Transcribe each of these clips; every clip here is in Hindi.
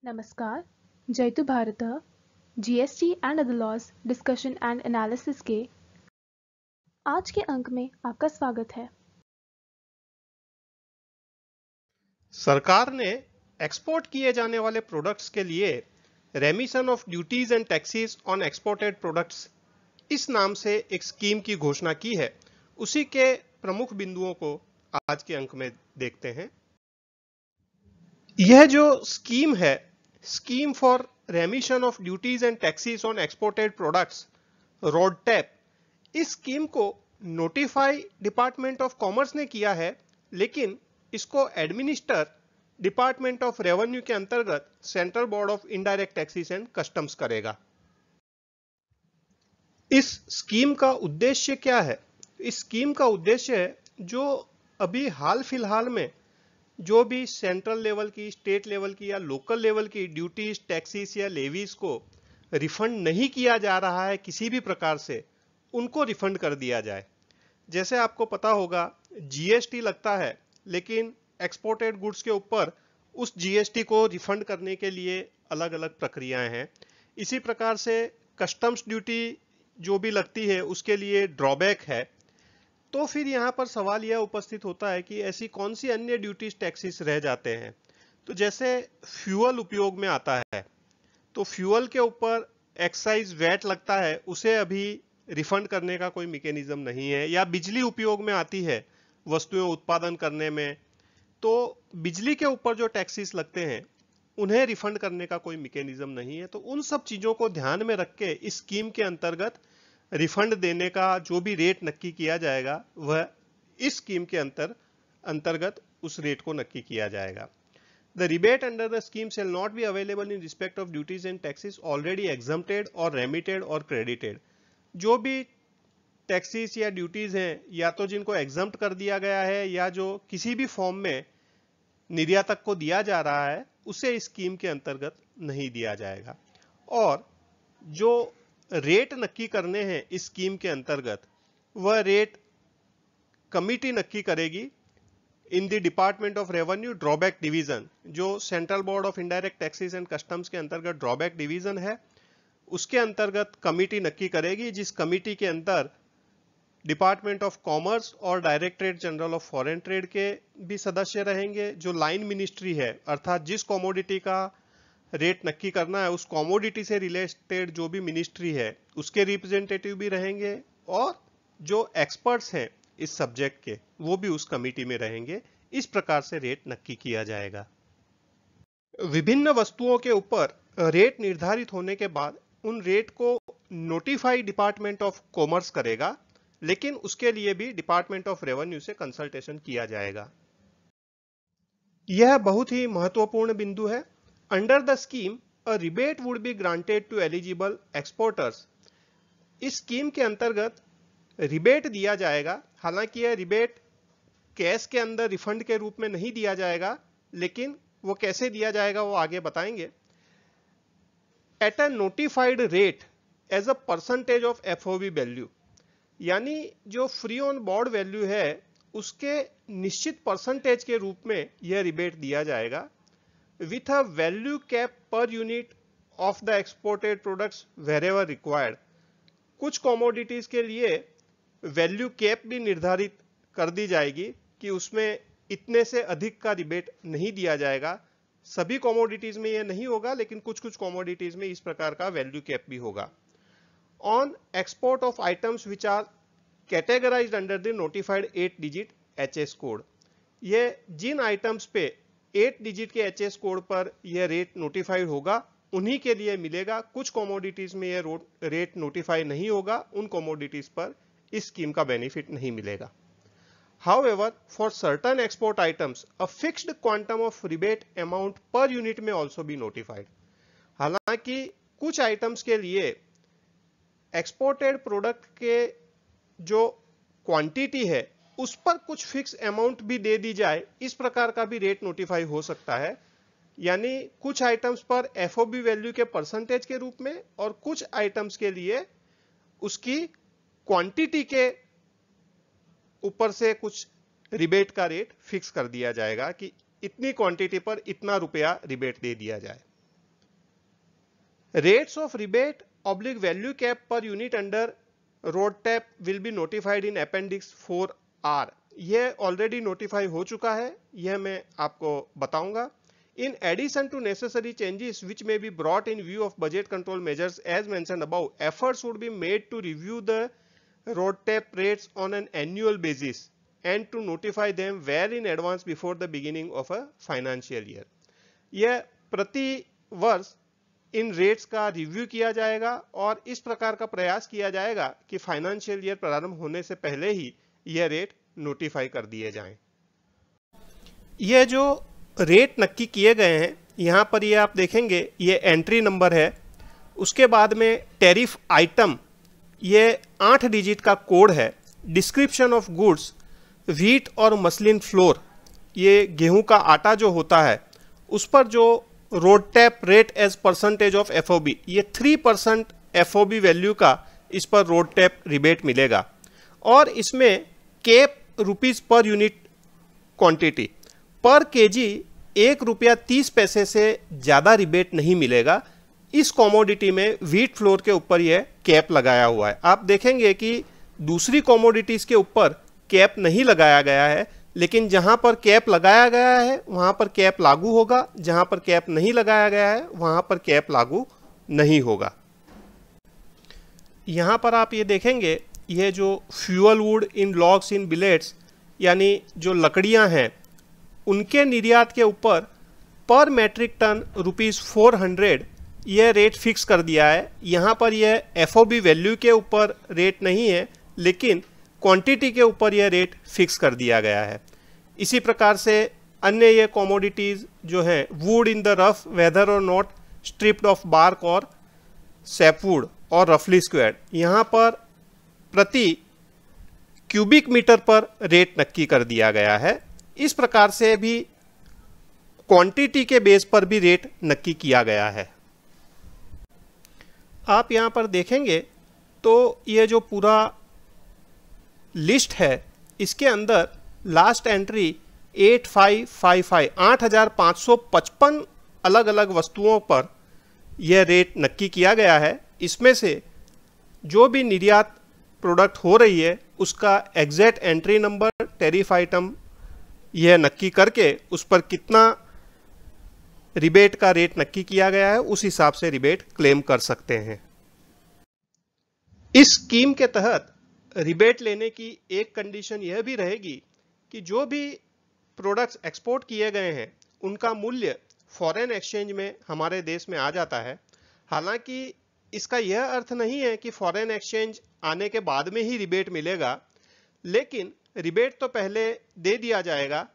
नमस्कार, जयतु भारतः GST and other laws discussion and analysis के आज के अंक में आपका स्वागत है। सरकार ने एक्सपोर्ट किए जाने वाले प्रोडक्ट्स के लिए रेमिशन of duties and taxes on exported products इस नाम से एक स्कीम की घोषणा की है। उसी के प्रमुख बिंदुओं को आज के अंक में देखते हैं। यह जो स्कीम है, scheme for रेमिशन of duties and taxes on exported products, RoDTEP, इस स्कीम को नोटिफाई डिपार्टमेंट ऑफ कॉमर्स ने किया है, लेकिन इसको एडमिनिस्टर डिपार्टमेंट ऑफ रेवेन्यू के अंतर्गत central board of indirect taxes and customs करेगा। इस स्कीम का उद्देश्य क्या है? इस स्कीम का उद्देश्य है जो अभी हाल फिलहाल में जो भी सेंट्रल लेवल की, स्टेट लेवल की या लोकल लेवल की ड्यूटीज, टैक्सेस या लेवीज को रिफंड नहीं किया जा रहा है किसी भी प्रकार से, उनको रिफंड कर दिया जाए। जैसे आपको पता होगा, जीएसटी लगता है, लेकिन एक्सपोर्टेड गुड्स के ऊपर उस जीएसटी को रिफंड करने के लिए अलग अलग प्रक्रियाएं हैं। इसी प्रकार से कस्टम्स ड्यूटी जो भी लगती है उसके लिए ड्रॉबैक है। तो फिर यहाँ पर सवाल यह उपस्थित होता है कि ऐसी कौन सी अन्य ड्यूटीज, टैक्सेस रह जाते हैं। तो जैसे फ्यूल उपयोग में आता है, तो फ्यूल के ऊपर एक्साइज वैट लगता है, उसे अभी रिफंड करने का कोई मैकेनिज्म नहीं है। या बिजली उपयोग में आती है वस्तुएं उत्पादन करने में, तो बिजली के ऊपर जो टैक्सेस लगते हैं उन्हें रिफंड करने का कोई मैकेनिज्म नहीं है। तो उन सब चीजों को ध्यान में रख के इस स्कीम के अंतर्गत रिफंड देने का जो भी रेट नक्की किया जाएगा वह इस स्कीम के अंतर्गत उस रेट को नक्की किया जाएगा। The rebate under the scheme shall not be available in respect of duties and taxes already exempted or remitted or credited। जो भी टैक्सेस या ड्यूटीज हैं, या तो जिनको एग्जम्प्ट कर दिया गया है या जो किसी भी फॉर्म में निर्यातक को दिया जा रहा है, उसे इस स्कीम के अंतर्गत नहीं दिया जाएगा। और जो रेट नक्की करने हैं इस स्कीम के अंतर्गत, वह रेट कमिटी नक्की करेगी in the department of revenue drawback division. जो central board of indirect taxes and customs के अंतर्गत ड्रॉबैक डिवीजन है, उसके अंतर्गत कमिटी नक्की करेगी, जिस कमिटी के अंदर डिपार्टमेंट ऑफ कॉमर्स और directorate general of foreign trade के भी सदस्य रहेंगे। जो लाइन मिनिस्ट्री है, अर्थात जिस कमोडिटी का रेट नक्की करना है उस कमोडिटी से रिलेटेड जो भी मिनिस्ट्री है उसके रिप्रेजेंटेटिव भी रहेंगे, और जो एक्सपर्ट्स हैं इस सब्जेक्ट के वो भी उस कमिटी में रहेंगे। इस प्रकार से रेट नक्की किया जाएगा। विभिन्न वस्तुओं के ऊपर रेट निर्धारित होने के बाद उन रेट को नोटिफाई डिपार्टमेंट ऑफ कॉमर्स करेगा, लेकिन उसके लिए भी डिपार्टमेंट ऑफ रेवेन्यू से कंसल्टेशन किया जाएगा। यह बहुत ही महत्वपूर्ण बिंदु है। Under the scheme a rebate would be granted to eligible exporters. इस स्कीम के अंतर्गत रिबेट दिया जाएगा। हालांकि यह रिबेट कैश के अंदर रिफंड के रूप में नहीं दिया जाएगा, लेकिन वो कैसे दिया जाएगा वो आगे बताएंगे। At a notified rate as a percentage of FOB value, यानी जो फ्री ऑन बोर्ड वैल्यू है उसके निश्चित परसेंटेज के रूप में यह रिबेट दिया जाएगा, with a value cap per unit of the exported products wherever required. कुछ कमोडिटीज के लिए वैल्यू कैप भी निर्धारित कर दी जाएगी कि उसमें इतने से अधिक का रिबेट नहीं दिया जाएगा। सभी कमोडिटीज में यह नहीं होगा, लेकिन कुछ कुछ कमोडिटीज में इस प्रकार का वैल्यू कैप भी होगा। On export of items which are categorized under the notified 8 digit HS code. यह जिन आइटम्स पे 8 डिजिट के एचएस कोड पर यह रेट नोटिफाइड होगा उन्हीं के लिए मिलेगा। कुछ कमोडिटीज में यह रेट नोटिफाई नहीं होगा, उन कमोडिटीज पर इस स्कीम का बेनिफिट नहीं मिलेगा। However, for certain export items, a fixed quantum of rebate amount per unit may also be notified। हालांकि कुछ आइटम्स के लिए एक्सपोर्टेड प्रोडक्ट के जो क्वांटिटी है उस पर कुछ फिक्स अमाउंट भी दे दी जाए, इस प्रकार का भी रेट नोटिफाई हो सकता है। यानी कुछ आइटम्स पर एफओबी वैल्यू के परसेंटेज के रूप में, और कुछ आइटम्स के लिए उसकी क्वांटिटी के ऊपर से कुछ रिबेट का रेट फिक्स कर दिया जाएगा कि इतनी क्वांटिटी पर इतना रुपया रिबेट दे दिया जाए। Rates of rebate oblique value cap per unit under RoDTEP will be notified in Appendix 4R. यह ऑलरेडी नोटिफाई हो चुका है, यह मैं आपको बताऊंगा. In addition to necessary changes which may be brought in view of budget control measures as mentioned above, efforts would be made to review the RoDTEP rates on an annual basis and to notify them well in advance before the beginning of a financial year. यह प्रति वर्ष इन रेट्स का रिव्यू किया जाएगा और इस प्रकार का प्रयास किया जाएगा कि फाइनेंशियल ईयर प्रारंभ होने से पहले ही यह रेट नोटिफाई कर दिए जाएं. यह जो रेट नक्की किए गए हैं, यहाँ पर ये आप देखेंगे, ये एंट्री नंबर है. उसके बाद में टैरिफ आइटम, ये 8 डिजिट का कोड है. डिस्क्रिप्शन ऑफ गुड्स, व्हीट और मसलिन फ्लोर, ये गेहूं का आटा जो होता है, उस पर जो RoDTEP rate as percentage of FOB, ये 3% FOB वैल्यू का इस पर RoDTEP रिबेट मिलेगा. और इसमें cap rupees per unit quantity per KG ₹1.30 से ज़्यादा रिबेट नहीं मिलेगा. इस कॉमोडिटी में व्हीट फ्लोर के ऊपर यह कैप लगाया हुआ है. आप देखेंगे कि दूसरी कॉमोडिटीज़ के ऊपर कैप नहीं लगाया गया है, लेकिन जहां पर कैप लगाया गया है वहां पर कैप लागू होगा, जहां पर कैप नहीं लगाया गया है वहां पर कैप लागू नहीं होगा. यहां पर आप ये देखेंगे, ये जो fuel would in logs in billets, यानी जो लकड़ियां हैं, उनके निर्यात के ऊपर पर मैट्रिक टन ₹400 यह रेट फिक्स कर दिया है. यहाँ पर यह FOB वैल्यू के ऊपर रेट नहीं है, लेकिन क्वांटिटी के ऊपर यह रेट फिक्स कर दिया गया है. इसी प्रकार से अन्य ये कॉमोडिटीज़ जो हैं, wood in the rough whether और नॉट स्ट्रिप्ड ऑफ बार्क और सैपवुड और रफली स्क्वायर्ड, यहाँ पर प्रति क्यूबिक मीटर पर रेट नक्की कर दिया गया है. इस प्रकार से भी क्वांटिटी के बेस पर भी रेट नक्की किया गया है. आप यहाँ पर देखेंगे तो ये जो पूरा लिस्ट है, इसके अंदर लास्ट एंट्री 8555 अलग अलग वस्तुओं पर यह रेट नक्की किया गया है. इसमें से जो भी निर्यात प्रोडक्ट हो रही है उसका exact entry number, tariff item यह नक्की करके उस पर कितना रिबेट का रेट नक्की किया गया है, उस हिसाब से रिबेट क्लेम कर सकते हैं. इस स्कीम के तहत रिबेट लेने की एक कंडीशन यह भी रहेगी कि जो भी प्रोडक्ट्स एक्सपोर्ट किए गए हैं उनका मूल्य फॉरेन एक्सचेंज में हमारे देश में आ जाता है. हालांकि इसका यह अर्थ नहीं है कि फॉरेन एक्सचेंज आने के बाद में ही रिबेट मिलेगा, लेकिन रिबेट तो पहले दे दिया जाएगा.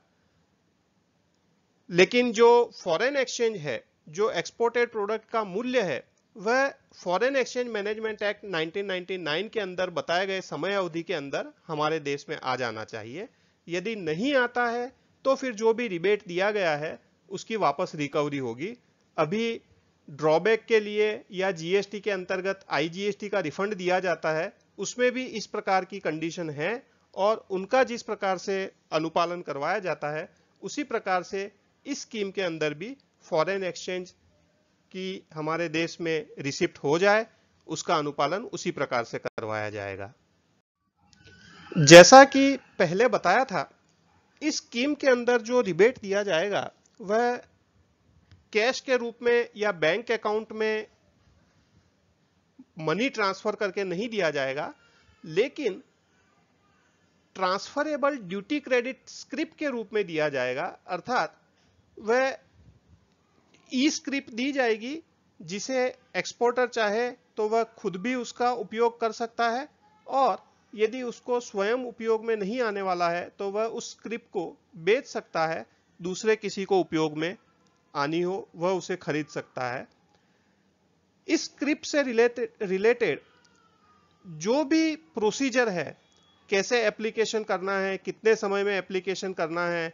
लेकिन जो फॉरेन एक्सचेंज है, जो एक्सपोर्टेड प्रोडक्ट का मूल्य है, वह फॉरेन एक्सचेंज मैनेजमेंट एक्ट 1999 के अंदर बताए गए समय अवधि के अंदर हमारे देश में आ जाना चाहिए. यदि नहीं आता है तो फिर जो भी रिबेट दिया गया है उसकी वापस रिकवरी होगी. अभी ड्रॉबैक के लिए या GST के अंतर्गत IGST का रिफंड दिया जाता है, उसमें भी इस प्रकार की कंडीशन है और उनका जिस प्रकार से अनुपालन करवाया जाता है उसी प्रकार से इस स्कीम के अंदर भी फॉरेन एक्सचेंज की हमारे देश में रिसिप्ट हो जाए, उसका अनुपालन उसी प्रकार से करवाया जाएगा. जैसा कि पहले बताया था, इस स्कीम के अंदर जो रिबेट दिया जाएगा वह कैश के रूप में या बैंक अकाउंट में मनी ट्रांसफर करके नहीं दिया जाएगा, लेकिन ट्रांसफरेबल ड्यूटी क्रेडिट स्क्रिप के रूप में दिया जाएगा. अर्थात वह स्क्रिप दी जाएगी जिसे एक्सपोर्टर चाहे तो वह खुद भी उसका उपयोग कर सकता है, और यदि उसको स्वयं उपयोग में नहीं आने वाला है तो वह उस स्क्रिप को बेच सकता है. दूसरे किसी को उपयोग में आनी हो वह उसे खरीद सकता है. इस स्क्रिप से रिलेटेड जो भी प्रोसीजर है, कैसे एप्लीकेशन करना है, कितने समय में एप्लीकेशन करना है,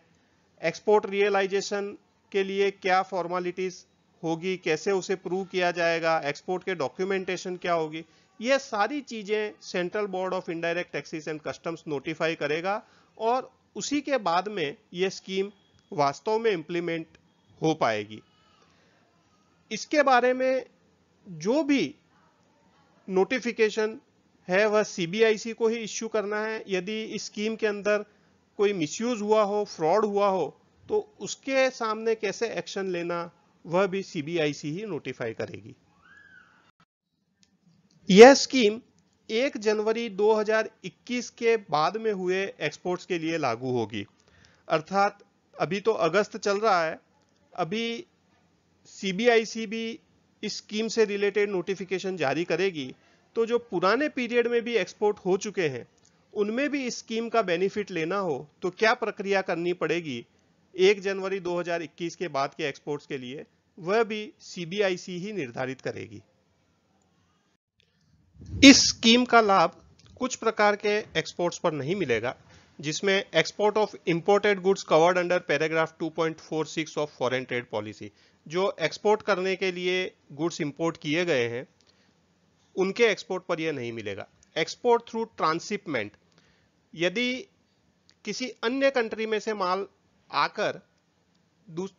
एक्सपोर्ट रियलाइजेशन के लिए क्या फॉर्मेलिटीज होगी, कैसे उसे प्रूव किया जाएगा, एक्सपोर्ट के डॉक्यूमेंटेशन क्या होगी, ये सारी चीजें central board of indirect taxes and customs notify करेगा और उसी के बाद में यह स्कीम वास्तव में इंप्लीमेंट हो पाएगी. इसके बारे में जो भी नोटिफिकेशन है वह सीबीआईसी को ही इश्यू करना है। यदि इस स्कीम के अंदर कोई मिसयूज हुआ हो, फ्रॉड हुआ हो, तो उसके सामने कैसे एक्शन लेना वह भी सीबीआईसी ही नोटिफाई करेगी। यह स्कीम 1 जनवरी 2021 के बाद में हुए एक्सपोर्ट्स के लिए लागू होगी। अर्थात अभी तो अगस्त चल रहा है, अभी सीबीआईसी भी इस स्कीम से रिलेटेड नोटिफिकेशन जारी करेगी, तो जो पुराने पीरियड में भी एक्सपोर्ट हो चुके हैं उनमें भी इस स्कीम का बेनिफिट लेना हो तो क्या प्रक्रिया करनी पड़ेगी 1 जनवरी 2021 के बाद के एक्सपोर्ट्स के लिए, वह भी सीबीआईसी ही निर्धारित करेगी। इस स्कीम का लाभ कुछ प्रकार के एक्सपोर्ट्स पर नहीं मिलेगा, जिसमें export of imported goods covered under paragraph 2.46 of foreign trade policy, जो एक्सपोर्ट करने के लिए गुड्स इंपोर्ट किए गए हैं उनके एक्सपोर्ट पर यह नहीं मिलेगा। एक्सपोर्ट थ्रू ट्रांसशिपमेंट, यदि किसी अन्य कंट्री में से माल आकर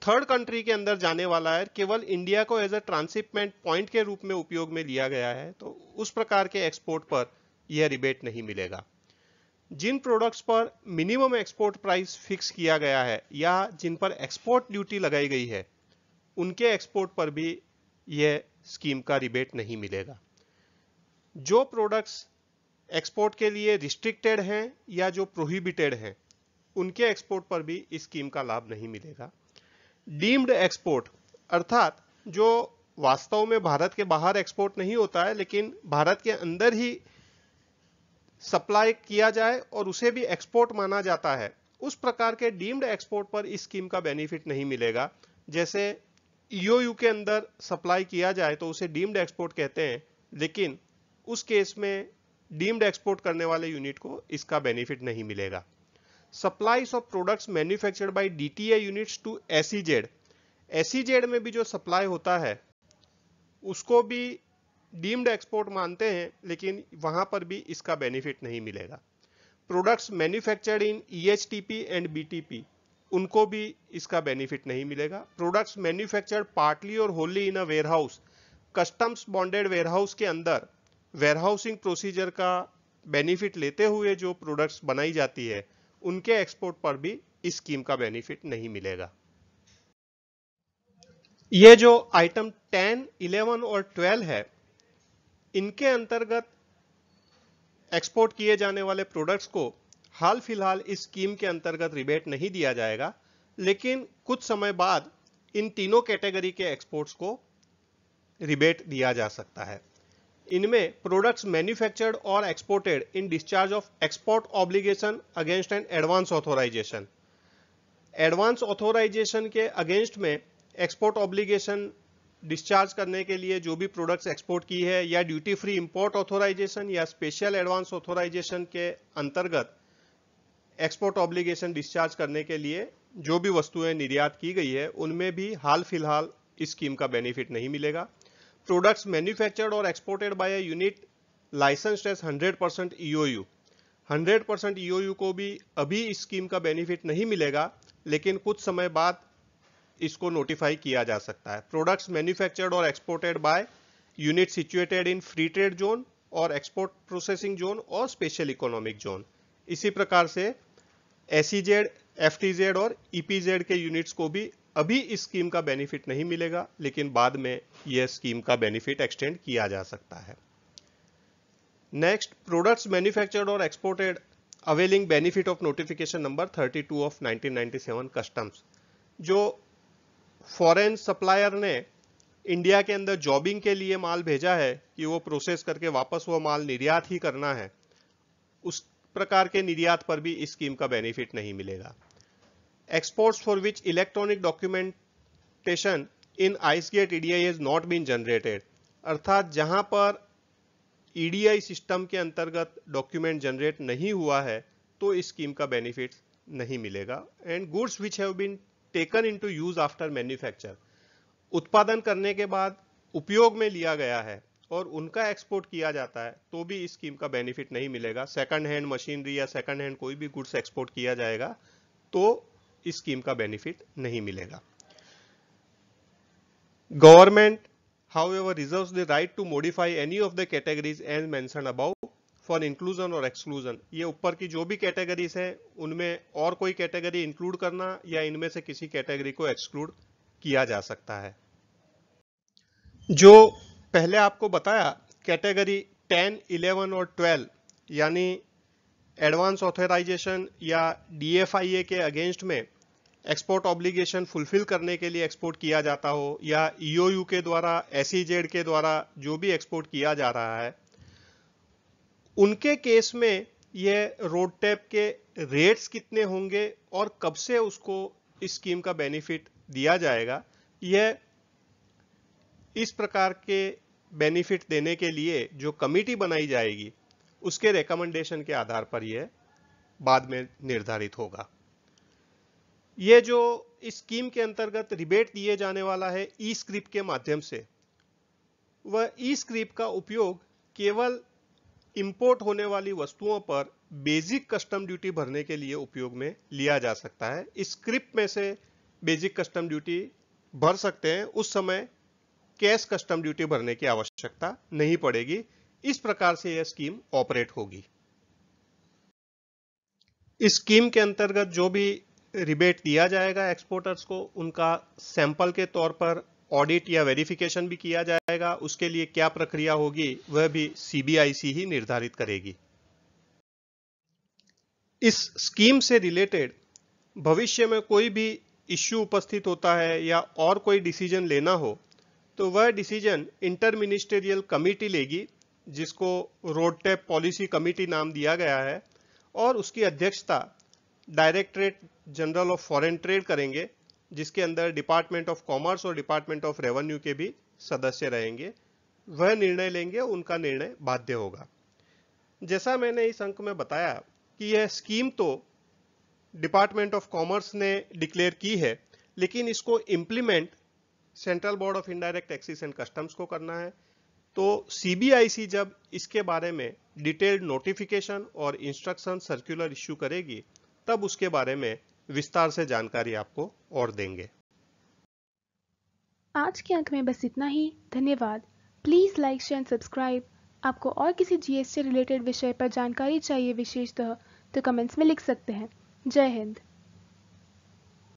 थर्ड कंट्री के अंदर जाने वाला है, केवल इंडिया को एज अ ट्रांसशिपमेंट पॉइंट के रूप में उपयोग में लिया गया है, तो उस प्रकार के एक्सपोर्ट पर यह रिबेट नहीं मिलेगा। जिन प्रोडक्ट्स पर मिनिमम एक्सपोर्ट प्राइस फिक्स किया गया है या जिन पर एक्सपोर्ट ड्यूटी लगाई गई है उनके एक्सपोर्ट पर भी यह स्कीम का रिबेट नहीं मिलेगा। जो प्रोडक्ट्स एक्सपोर्ट के लिए रिस्ट्रिक्टेड हैं या जो प्रोहिबिटेड हैं उनके एक्सपोर्ट पर भी इस स्कीम का लाभ नहीं मिलेगा। डीम्ड एक्सपोर्ट, अर्थात जो वास्तव में भारत के बाहर एक्सपोर्ट नहीं होता है लेकिन भारत के अंदर ही सप्लाई किया जाए और उसे भी एक्सपोर्ट माना जाता है, उस प्रकार के डीम्ड एक्सपोर्ट पर इस स्कीम का बेनिफिट नहीं मिलेगा। जैसे ईओयू के अंदर सप्लाई किया जाए तो उसे डीम्ड एक्सपोर्ट कहते हैं, लेकिन उस केस में डीम्ड एक्सपोर्ट करने वाले यूनिट को इसका बेनिफिट नहीं मिलेगा। Supplies of products manufactured by DTA units to SEZ, SEZ में भी जो सप्लाई होता है उसको भी डीम्ड एक्सपोर्ट मानते हैं, लेकिन वहां पर भी इसका बेनिफिट नहीं मिलेगा। Products manufactured in EHTP and BTP, उनको भी इसका बेनिफिट नहीं मिलेगा। प्रोडक्ट्स मैन्युफैक्चर्ड पार्टली और होली इन अ वेयरहाउस, कस्टम्स बॉन्डेड वेयरहाउस के अंदर वेयरहाउसिंग प्रोसीजर का बेनिफिट लेते हुए जो प्रोडक्ट्स बनाई जाती है उनके एक्सपोर्ट पर भी इस स्कीम का बेनिफिट नहीं मिलेगा। ये जो आइटम 10, 11 और 12 है, इनके अंतर्गत एक्सपोर्ट किए जाने वाले प्रोडक्ट्स को हाल फिलहाल इस स्कीम के अंतर्गत रिबेट नहीं दिया जाएगा, लेकिन कुछ समय बाद इन तीनों कैटेगरी के एक्सपोर्ट्स को रिबेट दिया जा सकता है। इनमें प्रोडक्ट्स मैन्युफैक्चर्ड और exported in discharge of export obligation against an advance authorization, advance authorization के अगेंस्ट में एक्सपोर्ट ऑब्लिगेशन डिस्चार्ज करने के लिए जो भी प्रोडक्ट्स एक्सपोर्ट की है, या ड्यूटी फ्री इंपोर्ट ऑथोराइजेशन या स्पेशल एडवांस ऑथोराइजेशन के अंतर्गत एक्सपोर्ट ऑब्लिगेशन डिस्चार्ज करने के लिए जो भी वस्तुएं निर्यात की गई है उनमें भी हाल फिलहाल इस स्कीम का बेनिफिट नहीं मिलेगा। प्रोडक्ट्स मैन्युफैक्चर्ड और exported by a unit licensed as 100% EOU, 100% EOU को भी अभी इस स्कीम का बेनिफिट नहीं मिलेगा, लेकिन कुछ समय बाद इसको नोटिफाई किया जा सकता है। प्रोडक्ट्स मैन्युफैक्चर्ड और exported by unit situated in free trade zone और एक्सपोर्ट प्रोसेसिंग जोन और स्पेशल इकोनॉमिक जोन, इसी प्रकार से एसईजेड, एफटीजेड और ईपीजेड के यूनिट्स को भी अभी इस स्कीम का बेनिफिट नहीं मिलेगा, लेकिन बाद में यह स्कीम का बेनिफिट एक्सटेंड किया जा सकता है। नेक्स्ट, प्रोडक्ट्स मैन्युफैक्चर्ड और exported availing benefit of notification number 32 of 1997 customs, जो फॉरेन सप्लायर ने इंडिया के अंदर जॉबिंग के लिए माल भेजा है कि वो प्रोसेस करके वापस वो माल निर्यात ही करना है, उस प्रकार के निर्यात पर भी इस स्कीम का बेनिफिट नहीं मिलेगा। Exports for which electronic documentation in ICEGATE EDI has not been generated, अर्थात जहां पर ईडीआई सिस्टम के अंतर्गत डॉक्यूमेंट जनरेट नहीं हुआ है तो इस स्कीम का बेनिफिट नहीं मिलेगा। And goods which have been taken into use after manufacture, उत्पादन करने के बाद उपयोग में लिया गया है और उनका एक्सपोर्ट किया जाता है तो भी इस स्कीम का बेनिफिट नहीं मिलेगा। सेकंड हैंड मशीनरी या सेकंड हैंड कोई भी गुड्स एक्सपोर्ट किया जाएगा तो इस स्कीम का बेनिफिट नहीं मिलेगा। Government however reserves the right to modify any of the categories as mentioned above for inclusion or exclusion। ये ऊपर की जो भी कैटेगरीज है उनमें और कोई कैटेगरी इंक्लूड करना या इनमें से किसी कैटेगरी को एक्सक्लूड किया जा सकता है। जो पहले आपको बताया कैटेगरी 10, 11 और 12 यानी एडवांस ऑथराइजेशन या DFIA के अगेंस्ट में एक्सपोर्ट ऑब्लिगेशन फुलफिल करने के लिए एक्सपोर्ट किया जाता हो या EOU के द्वारा SEZ के द्वारा जो भी एक्सपोर्ट किया जा रहा है, उनके केस में यह रोड टैप के रेट्स कितने होंगे और कब से उसको इस स्कीम का बेनिफिट दिया जाएगा, यह इस प्रकार के बेनिफिट देने के लिए जो कमिटी बनाई जाएगी उसके रिकमेंडेशन के आधार पर यह बाद में निर्धारित होगा। यह जो इस स्कीम के अंतर्गत रिबेट दिए जाने वाला है ई स्क्रिप के माध्यम से, वह ई स्क्रिप का उपयोग केवल इंपोर्ट होने वाली वस्तुओं पर बेसिक कस्टम ड्यूटी भरने के लिए उपयोग में लिया जा सकता है। इस स्क्रिप में से बेसिक कस्टम ड्यूटी भर सकते हैं, उस समय कैश कस्टम ड्यूटी भरने की आवश्यकता नहीं पड़ेगी। इस प्रकार से यह स्कीम ऑपरेट होगी। इस स्कीम के अंतर्गत जो भी रिबेट दिया जाएगा एक्सपोर्टर्स को, उनका सैंपल के तौर पर ऑडिट या वेरिफिकेशन भी किया जाएगा। उसके लिए क्या प्रक्रिया होगी वह भी CBIC ही निर्धारित करेगी। इस स्कीम से रिलेटेड भविष्य में कोई भी इश्यू उपस्थित होता है या और कोई डिसीजन लेना हो तो वह डिसीजन इंटर मिनिस्टेरियल कमेटी लेगी, जिसको रोड टैप पॉलिसी कमेटी नाम दिया गया है, और उसकी अध्यक्षता directorate general of foreign trade करेंगे, जिसके अंदर डिपार्टमेंट ऑफ कॉमर्स और डिपार्टमेंट ऑफ रेवेन्यू के भी सदस्य रहेंगे। वह निर्णय लेंगे, उनका निर्णय बाध्य होगा। जैसा मैंने इस अंक में बताया कि यह स्कीम तो डिपार्टमेंट ऑफ कॉमर्स ने डिक्लेयर की है, लेकिन इसको implement central board of indirect taxes and customs को करना है। तो CBIC जब इसके बारे में डिटेल्ड नोटिफिकेशन और इंस्ट्रक्शन सर्कुलर इश्यू करेगी, तब उसके बारे में विस्तार से जानकारी आपको और देंगे। आज के अंक में बस इतना ही। धन्यवाद। Please like, share and subscribe. आपको और किसी GST रिलेटेड विषय पर जानकारी चाहिए विशेषतः तो कमेंट्स में लिख सकते हैं। जय हिंद।